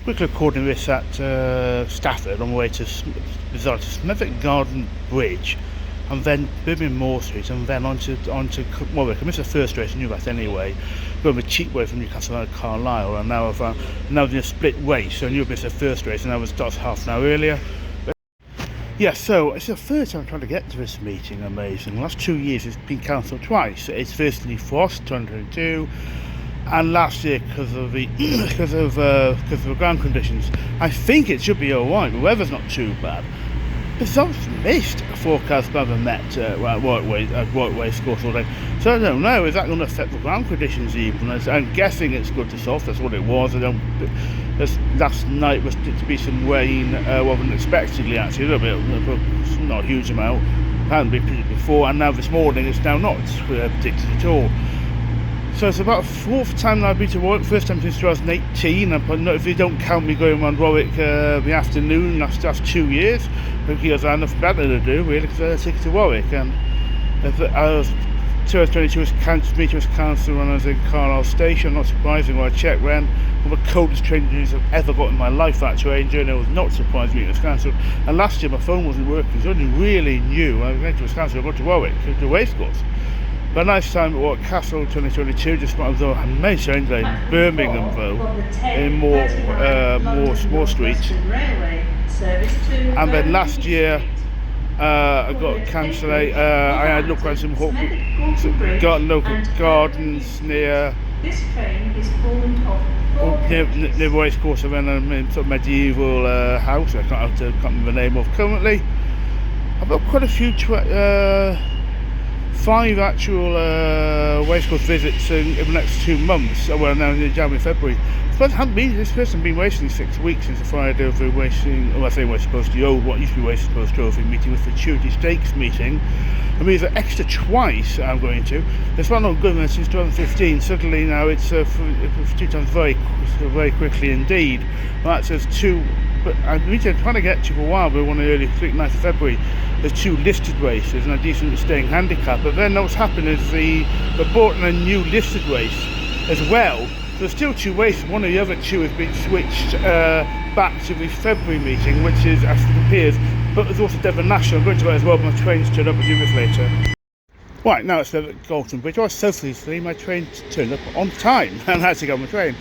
Quickly recording this at Stafford on the way to Smethwick Garden Bridge, and then Birmingham Moor Street, and then onto Warwick. I missed the first race, I knew that anyway. Going the cheap way from Newcastle to Carlisle, and now in a split race, so I knew I missed the first race, and I was starts half an hour earlier. Yeah, so it's the third time I'm trying to get to this meeting. Amazing. The last 2 years it's been cancelled twice. It's firstly frost 2022. And last year because of the ground conditions. I think it should be alright. The weather's not too bad. It's obviously missed a forecast by the Met at Warwick racecourse all day. So I don't know, is that going to affect the ground conditions even? I'm guessing it's good to soft, that's what it was. Last night was to be some rain, rather than expectedly actually, a little bit, not a huge amount. Hadn't been predicted before, and now this morning it's now not predicted at all. So it's about the fourth time I've been to Warwick, first time since 2018, and if you don't count me going around Warwick the afternoon, that's 2 years, because I had nothing better to do really, because I had a ticket to Warwick. And 2022 meeting was cancelled when I was in Carlisle station. Not surprising when I checked when. One of the coldest train journeys I've ever got in my life, that train journey. I was not surprised meeting was cancelled. And last year my phone wasn't working, so I only really knew I was cancelled. I got to Warwick, to the racecourse. But a nice time at Warwick Castle 2022, just what I was on a nice train day in Birmingham though, in Moor Street. And then last year I got cancelled. I had looked at some local gardens near the racecourse, and then I'm in sort of medieval house I can't remember the name of currently. I've got quite a few 5 actual racecourse visits in the next 2 months. Well, now in January, February. But this person been racing 6 weeks since the Friday of the racing. Well, I say race supposed to the old, what used to be race supposed trophy meeting with the Tuesday Stakes meeting. I mean, the extra twice I'm going to. There's one not going since 2015. Suddenly now it's 2 times very quickly indeed. Well, that says 2. But I'm trying to get to for a while, but one early 9th of February. There's 2 listed races and a decent staying handicap. But then what's happened is they brought in a new listed race as well. So there's still 2 races. One of the other 2 has been switched back to the February meeting, which is, as it appears. But there's also Devon National. I'm going to that as well, but my train's turned up. I'll do this later. Right, now it's at Galton Bridge. Or selfishly, my train turned up on time and I had to go on my train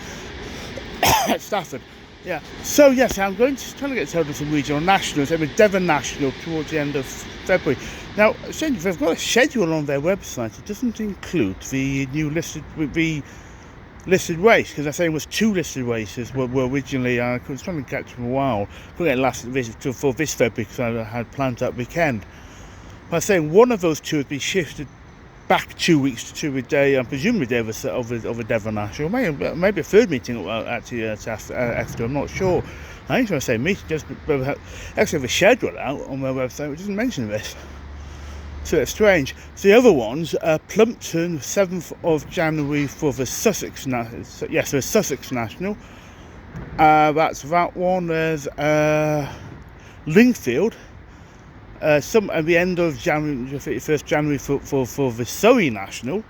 at Stafford. Yeah. So yes, I'm trying to get hold of some regional nationals. I mean Devon National towards the end of February. Now, they've got a schedule on their website. It doesn't include the new listed race, because they're saying it was 2 listed races were originally. I was trying to catch them a while. Couldn't get last visit for this February because I had planned that weekend. But I'm saying one of those 2 has been shifted back 2 weeks to the day, and presumably day of a Devon National, maybe a third meeting actually after. I'm not sure. I think I say meeting just actually have a schedule out on their website which doesn't mention this. So it's strange. The other ones, Plumpton, 7th of January for the Sussex National. Yes, the Sussex National. That's that one. There's Lingfield. Some at the end of January, 31st January for the Surrey National.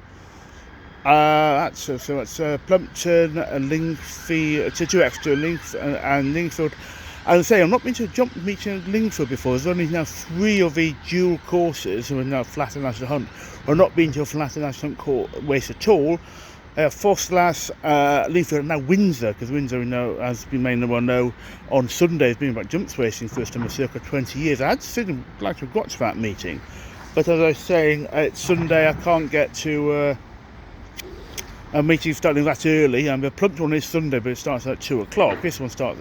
That's Plumpton, Lingfield, 2 extra and Lingfield. As I say, I'm not been to a jump meeting at Lingfield before. There's only now 3 of the dual courses who are now flat national hunt. Or not been to a flat national hunt race at all. Fosslas, Lingfield, and now Windsor, because Windsor, has been made know on Sunday has been about jumps racing first time in circa 20 years. I'd certainly like to have got to that meeting, but as I was saying, it's Sunday. I can't get to a meeting starting that early. And the Plumpton one is Sunday, but it starts at 2 o'clock. This one starts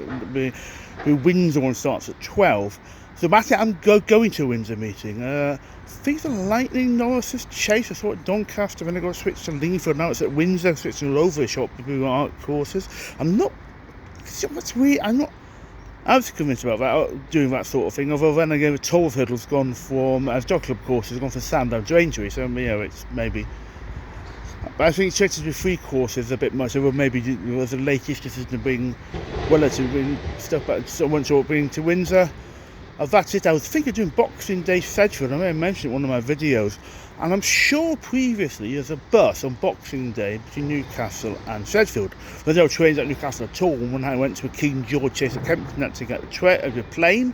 the Windsor one starts at 12. So I'm going to a Windsor meeting. I think the Lightning Novices Chase. I saw it at Doncaster, then I got switched to Lingfield. Now it's at Windsor, switching all over the shop with art courses. That's weird. I was convinced about that, doing that sort of thing. Although then again, the Toll Hurdle's gone from, as dog club courses, gone from Sandown to Aintree. So it's maybe. But I think switching to 3 courses a bit much. Or maybe it was the latest decision to bring stuff back. So once you're bringing to Windsor. That's it. I was thinking of doing Boxing Day Sedgefield. I may have mentioned it in one of my videos. And I'm sure previously there's a bus on Boxing Day between Newcastle and Sedgefield. There's no trains at Newcastle at all. When I went to a King George Chase at Kempton, I had to get the plane.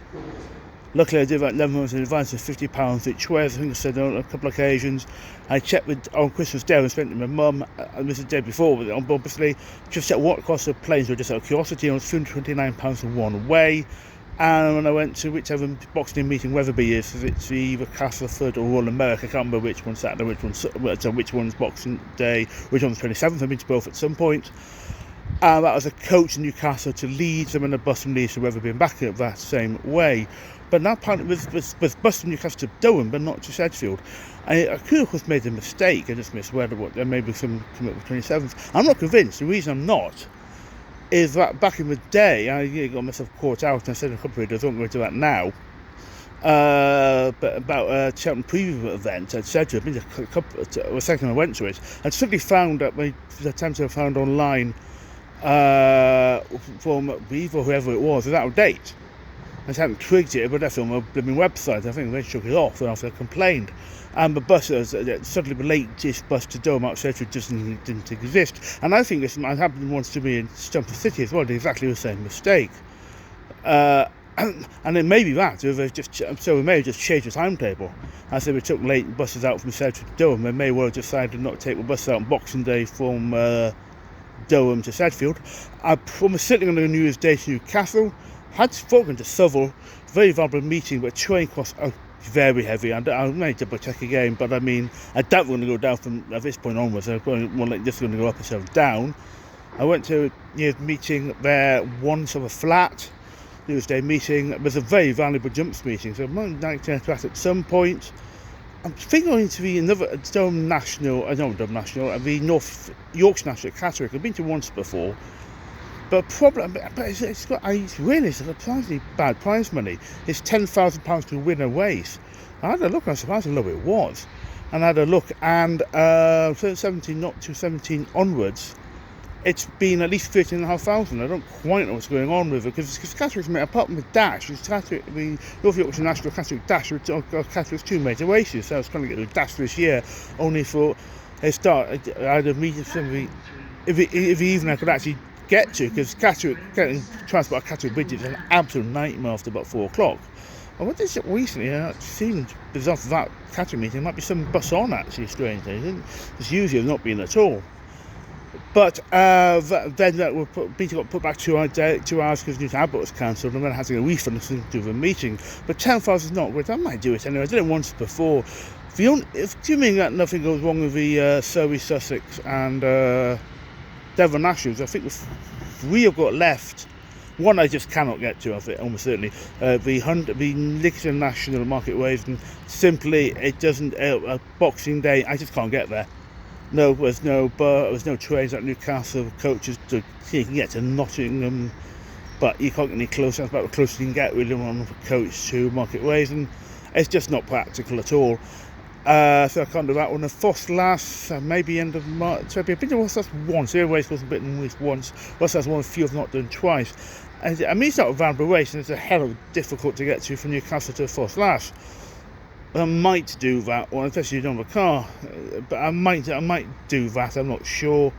Luckily I did about 11 months in advance of £50 each way. I think I said on a couple of occasions. I checked on Christmas Day, I spent it with my mum, and this is the day before, but obviously just checked what cost of planes were just out of curiosity, and it was £229 for one way. And when I went to whichever Boxing Day meeting Weatherby is, it's either Castleford or Royal America, I can't remember which one's Saturday, which one's Boxing Day, which one's 27th, I've been to both at some point. That was a coach in Newcastle to Leeds, and then a bus from Leeds to Weatherby and back it that same way. But now apparently was bus from Newcastle to Durham, but not to Sedgefield. I could have made a mistake, I just misread what there may be some come up with 27th. I'm not convinced. The reason I'm not is that back in the day, I got myself caught out, and I said in a couple of videos, I won't go into that now, but about a Cheltenham preview event at Sedgefield, the second I went to it, I suddenly found that the attempt I found online from Godiva or whoever it was out of date. I hadn't twigged it, but that's on my blooming website. I think they took it off after I complained. And the bus, suddenly the latest bus to Durham out Sedgefield didn't exist. And I think this happened once to me in Stamford City as well, did exactly the same mistake. And it may be that, so we may have just changed the timetable. I said we took late buses out from Sedgefield to Durham. They may well have decided not to take the bus out on Boxing Day from Durham to Sedgefield. I'm sitting on the New Year's Day to Newcastle. Had spoken to Southall, very valuable meeting, but train costs are very heavy. I may double check again, but I mean, I doubt we're going to go down from at this point onwards. I'm more like this going to go up instead of down. I went to a meeting there once of a flat New Year's Day meeting. It was a very valuable jumps meeting, so I might like to interact at some point. I'm thinking to the another Durham National, the North Yorkshire National at Catterick. I've been to once before. But problem, but it's got a surprisingly bad prize money. It's £10,000 to win a race. I had a look, I was surprised how low it was. And I had a look, and 17, not to 17 onwards, it's been at least 13,500. I don't quite know what's going on with it, because Catterick's made, apart from the Dash, the North Yorkshire National Catterick Dash, Catterick's two major races, so I was trying to get the Dash this year, only for a start. I had a meeting with somebody, if even I could actually get to, because getting transport at Catterick Bridge is an absolute nightmare after about 4 o'clock. I went to recently, it seemed bizarre for that Catterick meeting. There might be some bus on actually, strangely. It's usually not been at all. But then that meeting got put back 2 hours because Newton Abbott was cancelled, and then I had to get a refund to do the meeting. But 10,000 is not great. I might do it anyway. I did it once before. Assuming that nothing goes wrong with the Surrey, Sussex, and Devon Nationals, I think the 3 I've got left. One I just cannot get to, I think, almost certainly. The Lincoln National Market Waves, and simply it doesn't. Boxing Day, I just can't get there. No, there's no trains at Newcastle coaches you can get to Nottingham, but you can't get any closer. That's about the closest you can get really on a coach to Market Waves, and it's just not practical at all. So I can't do that one. The Foss maybe end of March. I've been to Foss once. The other race was a bit at least once. Foss one of the few I've not done twice. And I mean, it's not a valuable race, and it's a hell of difficult to get to from Newcastle to Foss. I might do that one, especially if you don't have a car. But I might do that. I'm not sure.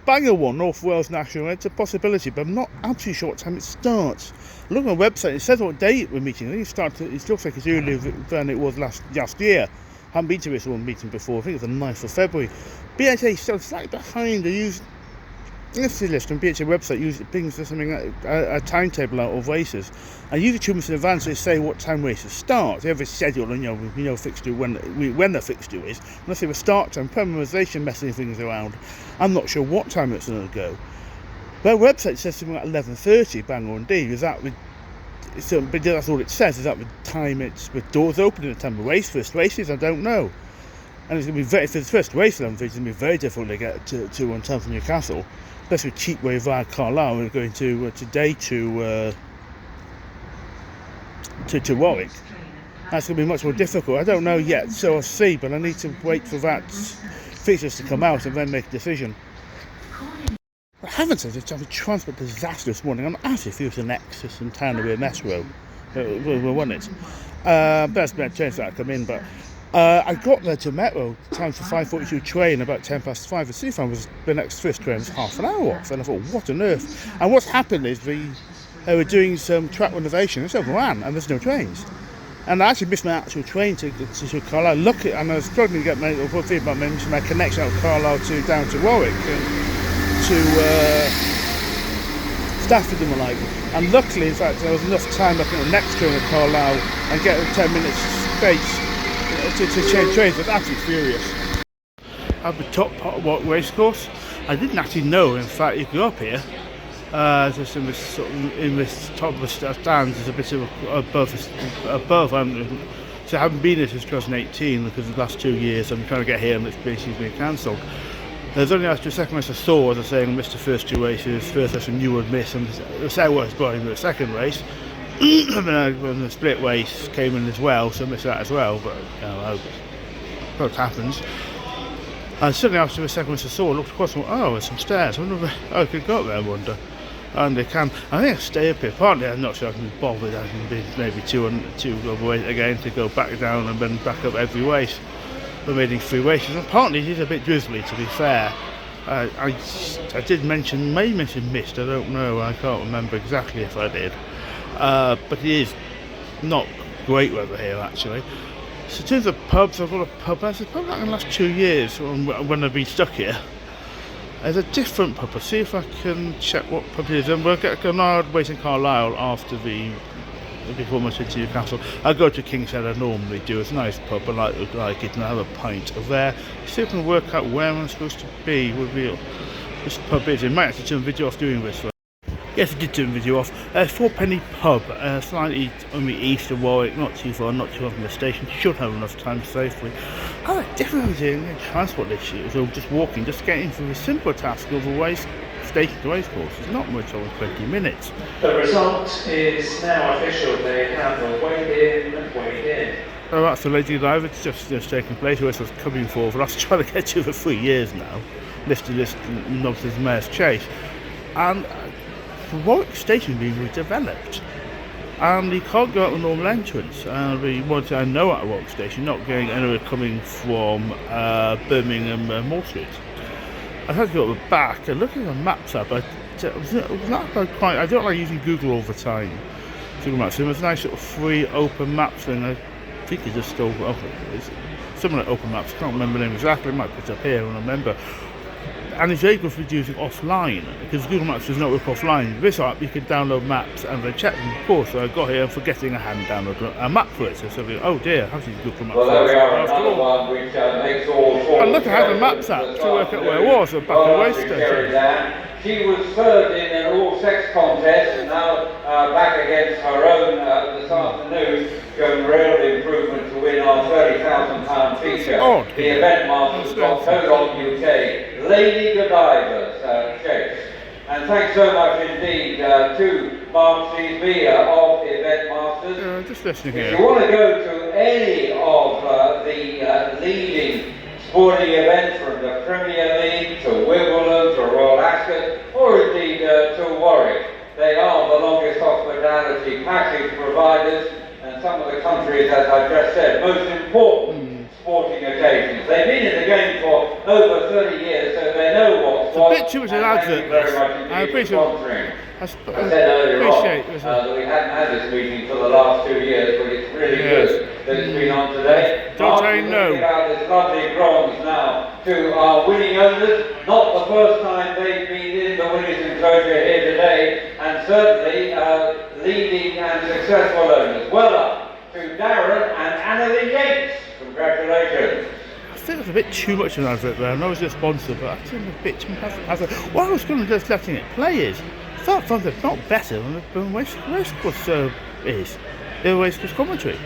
Bangor one, North Wales National. It's a possibility, but I'm not absolutely sure what time it starts. I look on the website. It says what date we're meeting. I think it looks like it's earlier than it was last year. I haven't been to this one meeting before. I think it's the 9th of February. BHA still slightly behind. Let's see, list on BHA website usually brings something a timetable out of races. And usually 2 months in advance they say what time races start. They have a schedule, and we know fixture when the fixture is. Unless they have a start time, permeation messing things around. I'm not sure what time it's going to go. Their website says something like 11:30. Bangor indeed. Is that with? So, but that's all it says. Is that the time it's with doors open and the time of first races? I don't know. And it's going to be for the first race, it's going to be very difficult to get to on time from Newcastle. Especially with cheap way via Carlisle. We're going to today to Warwick. That's going to be much more difficult. I don't know yet, so I'll see. But I need to wait for that fixtures to come out and then make a decision. I haven't said it's a transport disaster this morning. I'm actually through to Nexus and Town of Metro. we won it. That's been a chance that I come in, but I got there to Metro, time for 5:42 train, about 5:10. The Seafan was the next first train was half an hour off, and I thought, what on earth? And what's happened is they were doing some track renovation, it's overran, and there's no trains. And I actually missed my actual train to Carlisle. Lucky, and I was struggling to get my connection out of Carlisle down to Warwick and to Stafford and the like. And luckily, in fact, there was enough time looking at the next train at Carlisle and get 10 minutes space to change trains. I was absolutely furious. At the top part of Warwick racecourse, I didn't actually know, in fact, you go up here. Just in this top of the stands is a bit of above. So I haven't been here since 2018 because the last 2 years I'm trying to get here and it's basically been cancelled. There's only after the second race I saw, as I say, I missed the first 2 races. First race I knew I'd miss, and the second was in the second race. And then when the split race came in as well, so I missed that as well. But what happens. And suddenly after the second race I saw, I looked across and went, oh, there's some stairs. I wonder if I could go up there, I wonder. And they can. I think I'll stay up here. Partly I'm not sure I can be bothered. I can be maybe two overweight again to go back down and then back up every race. We're making 3 races. And partly it is a bit drizzly, to be fair. I did mention mist. I don't know. I can't remember exactly if I did. But it is not great weather here actually. So in terms of pubs, I've got a pub. That's probably like in the last 2 years when I've been stuck here. There's a different pub. I'll see if I can check what pub it is. And we'll get an hour wait in Carlisle after before my trip to Newcastle. I go to King's Head, I normally do. It's a nice pub. I like it, and I have a pint of there. See if I can work out where I'm supposed to be. Reveal this pub is. I might have to turn video off doing this. Yes, I did turn video off. 4-penny pub, slightly on the east of Warwick, not too far from the station. Should have enough time safely. Difficulty in transport issues, or just walking, just getting through the simple task of a station to racecourse. It's not much over 20 minutes. The result is now official. They have weighed in. Oh, that's the Lady Godiva. It's just taking place. Who else was coming forward? I've tried to get to for 3 years now. Listed this Novices Mayor's Chase. And the Warwick station being redeveloped, and you can't go out the normal entrance. I know at a Warwick station, not going anywhere coming from Birmingham Moor Street. I had to go at the back and looking at the maps up. I don't like using Google all the time. Google Maps. So there's a nice sort of free open maps thing. I think it's just still open. It's something like Open Maps. I can't remember the name exactly. I might put it up here when I remember. And it's very good for using offline, because Google Maps does not work offline. This app you can download maps and then check them. Of course, so I got here forgetting I hadn't downloaded a map for it. So something, oh dear, how to use Google Maps? Well, there we are, another one which makes all four. And look, I had a maps app to work out where I was, back at the race station. She was third in an all-sex contest, and now back against her own this afternoon, showing real improvement to win our £30,000 feature. The event master's got .co.uk, Lady Godiva's Chase. And thanks so much indeed to Mark C.B. of the event masters. Just listening here. If you want to go to any of the leading sporting events, from the Premier League to Wimbledon to Royal Ascot, or indeed to Warwick, they are the longest hospitality package providers, and some of the country's, as I just said, most important sporting occasions. They've been in the game for over 30 years, so they know what's what. It's a bit too much an advert. I appreciate sponsoring. I said earlier on that we hadn't had this meeting for the last 2 years, but it's really good that it's been on today. Don't I know? About this lovely bronze now to our winning owners. Not the first time they've been in the winners' enclosure here today, and certainly leading and successful owners. Well up to Darren and Annalie Yates. Congratulations. I think there's a bit too much of an advert there. I know it's a sponsor, but I think a bit too much advert. What I was going to just letting it play is, I thought it's not better than the racecourse is. The racecourse commentary.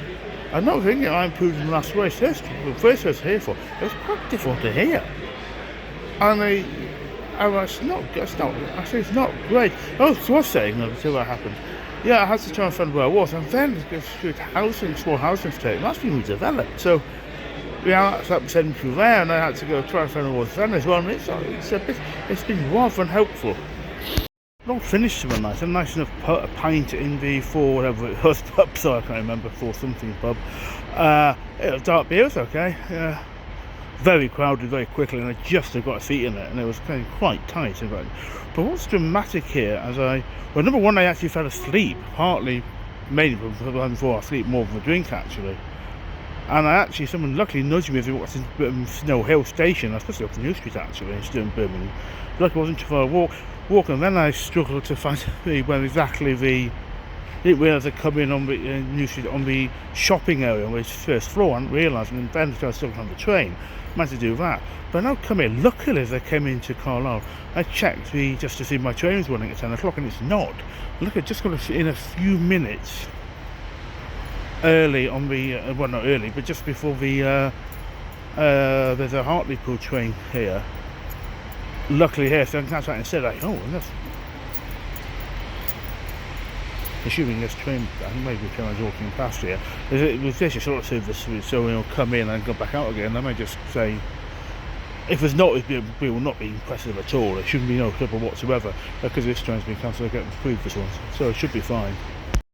I'm not thinking I improved in the last race. The first race here for, it was quite difficult to hear. And it's not great. I was saying until that happened. Yeah, I had to try and find where I was, and then small housing estate, that's been redeveloped. So that's up sending through there, and I had to go try and find where I was then as well. And it's been rather unhelpful. not finished to a nice enough pint in the four whatever it was pub, so I can't remember, for something pub. It was dark beer, it was okay. Very crowded very quickly, and I just got a seat in it, and it was kind of quite tight. But what's dramatic here, well, number one, I actually fell asleep, partly, mainly before I sleep more than a drink actually. And someone luckily nudged me as we walked to Snow Hill Station. I was supposed to go to New Street actually, still in Birmingham. Luckily it wasn't too far walk, and then I struggled to find where exactly didn't realise I'd come in on the New Street on the shopping area on the first floor. I didn't realise, and then I was still on the train. Managed to do that. But now come here, luckily as I came into Carlisle, I checked just to see if my train was running at 10 o'clock, and it's not. Look, I just got in a few minutes early on the well, not early, but just before the there's a Hartlepool train here. Luckily here, so I can catch that instead. Assuming this train, maybe the train was walking past here. It was this, sort of so we'll come in and go back out again. I may just say, if there's not, we will not be impressive at all. There shouldn't be no trouble whatsoever, because this train's been cancelled. I get the proof this one, so it should be fine.